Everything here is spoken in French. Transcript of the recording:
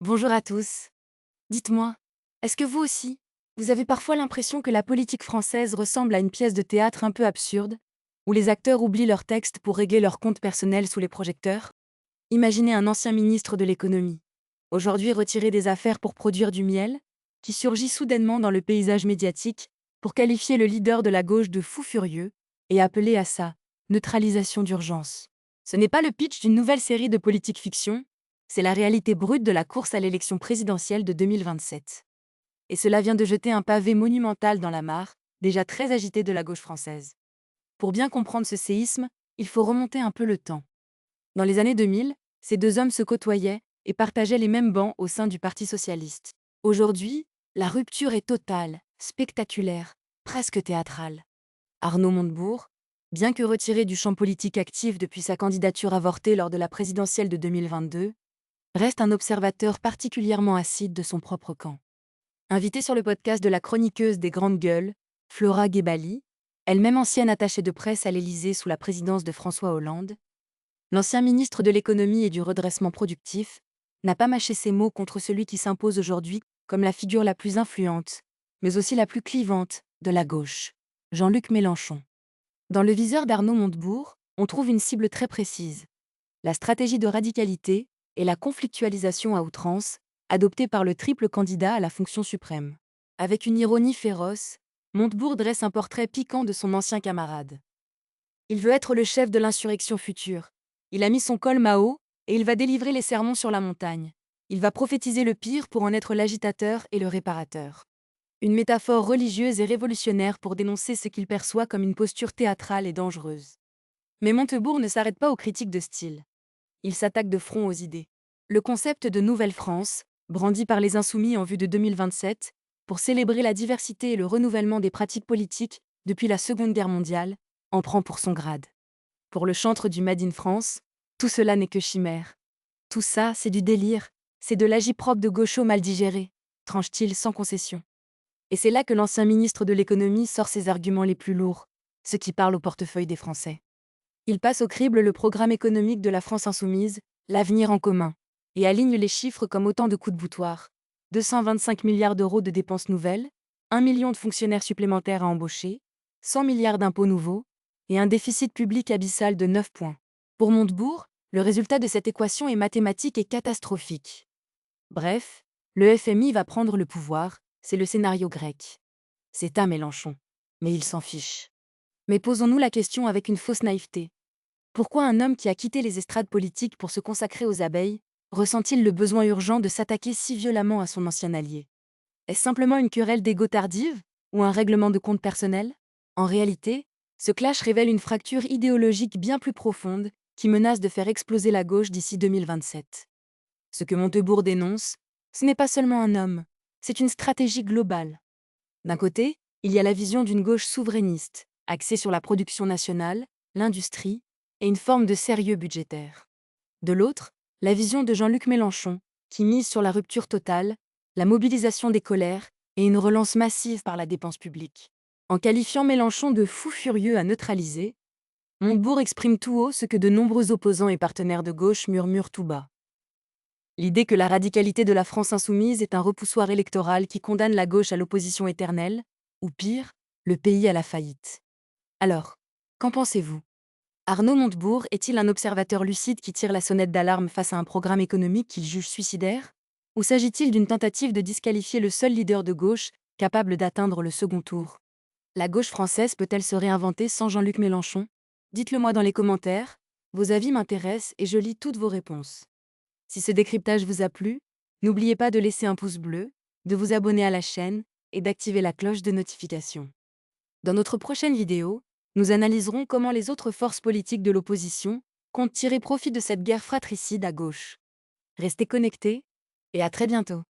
Bonjour à tous. Dites-moi, est-ce que vous aussi, vous avez parfois l'impression que la politique française ressemble à une pièce de théâtre un peu absurde, où les acteurs oublient leurs textes pour régler leurs comptes personnels sous les projecteurs? Imaginez un ancien ministre de l'économie, aujourd'hui retiré des affaires pour produire du miel, qui surgit soudainement dans le paysage médiatique pour qualifier le leader de la gauche de fou furieux et appeler à sa neutralisation d'urgence. Ce n'est pas le pitch d'une nouvelle série de politique fiction, c'est la réalité brute de la course à l'élection présidentielle de 2027. Et cela vient de jeter un pavé monumental dans la mare, déjà très agitée de la gauche française. Pour bien comprendre ce séisme, il faut remonter un peu le temps. Dans les années 2000, ces deux hommes se côtoyaient et partageaient les mêmes bancs au sein du Parti socialiste. Aujourd'hui, la rupture est totale, spectaculaire, presque théâtrale. Arnaud Montebourg, bien que retiré du champ politique actif depuis sa candidature avortée lors de la présidentielle de 2022, reste un observateur particulièrement acide de son propre camp. Invitée sur le podcast de la chroniqueuse des grandes gueules, Flora Gebali, elle-même ancienne attachée de presse à l'Élysée sous la présidence de François Hollande, l'ancien ministre de l'économie et du redressement productif n'a pas mâché ses mots contre celui qui s'impose aujourd'hui comme la figure la plus influente, mais aussi la plus clivante, de la gauche, Jean-Luc Mélenchon. Dans le viseur d'Arnaud Montebourg, on trouve une cible très précise, la stratégie de radicalité et la conflictualisation à outrance, adoptée par le triple candidat à la fonction suprême. Avec une ironie féroce, Montebourg dresse un portrait piquant de son ancien camarade. Il veut être le chef de l'insurrection future. Il a mis son col Mao et il va délivrer les sermons sur la montagne. Il va prophétiser le pire pour en être l'agitateur et le réparateur. Une métaphore religieuse et révolutionnaire pour dénoncer ce qu'il perçoit comme une posture théâtrale et dangereuse. Mais Montebourg ne s'arrête pas aux critiques de style. Il s'attaque de front aux idées. Le concept de Nouvelle France, brandi par les Insoumis en vue de 2027, pour célébrer la diversité et le renouvellement des pratiques politiques depuis la Seconde Guerre mondiale, en prend pour son grade. Pour le chantre du Made in France, tout cela n'est que chimère. Tout ça, c'est du délire, c'est de l'agit-propre de gauchos mal digéré, tranche-t-il sans concession. Et c'est là que l'ancien ministre de l'économie sort ses arguments les plus lourds, ceux qui parlent au portefeuille des Français. Il passe au crible le programme économique de la France insoumise, l'avenir en commun, et aligne les chiffres comme autant de coups de boutoir. 225 milliards d'euros de dépenses nouvelles, 1 million de fonctionnaires supplémentaires à embaucher, 100 milliards d'impôts nouveaux, et un déficit public abyssal de 9 points. Pour Montebourg, le résultat de cette équation est mathématique et catastrophique. Bref, le FMI va prendre le pouvoir, c'est le scénario grec. C'est à Mélenchon. Mais il s'en fiche. Mais posons-nous la question avec une fausse naïveté. Pourquoi un homme qui a quitté les estrades politiques pour se consacrer aux abeilles ressent-il le besoin urgent de s'attaquer si violemment à son ancien allié? Est-ce simplement une querelle d'ego tardive ou un règlement de compte personnel? En réalité, ce clash révèle une fracture idéologique bien plus profonde qui menace de faire exploser la gauche d'ici 2027. Ce que Montebourg dénonce, ce n'est pas seulement un homme, c'est une stratégie globale. D'un côté, il y a la vision d'une gauche souverainiste, axée sur la production nationale, l'industrie et une forme de sérieux budgétaire. De l'autre, la vision de Jean-Luc Mélenchon, qui mise sur la rupture totale, la mobilisation des colères et une relance massive par la dépense publique. En qualifiant Mélenchon de fou furieux à neutraliser, Montebourg exprime tout haut ce que de nombreux opposants et partenaires de gauche murmurent tout bas. L'idée que la radicalité de la France insoumise est un repoussoir électoral qui condamne la gauche à l'opposition éternelle, ou pire, le pays à la faillite. Alors, qu'en pensez-vous? Arnaud Montebourg est-il un observateur lucide qui tire la sonnette d'alarme face à un programme économique qu'il juge suicidaire? Ou s'agit-il d'une tentative de disqualifier le seul leader de gauche capable d'atteindre le second tour? La gauche française peut-elle se réinventer sans Jean-Luc Mélenchon? Dites-le moi dans les commentaires, vos avis m'intéressent et je lis toutes vos réponses. Si ce décryptage vous a plu, n'oubliez pas de laisser un pouce bleu, de vous abonner à la chaîne et d'activer la cloche de notification. Dans notre prochaine vidéo, nous analyserons comment les autres forces politiques de l'opposition comptent tirer profit de cette guerre fratricide à gauche. Restez connectés et à très bientôt.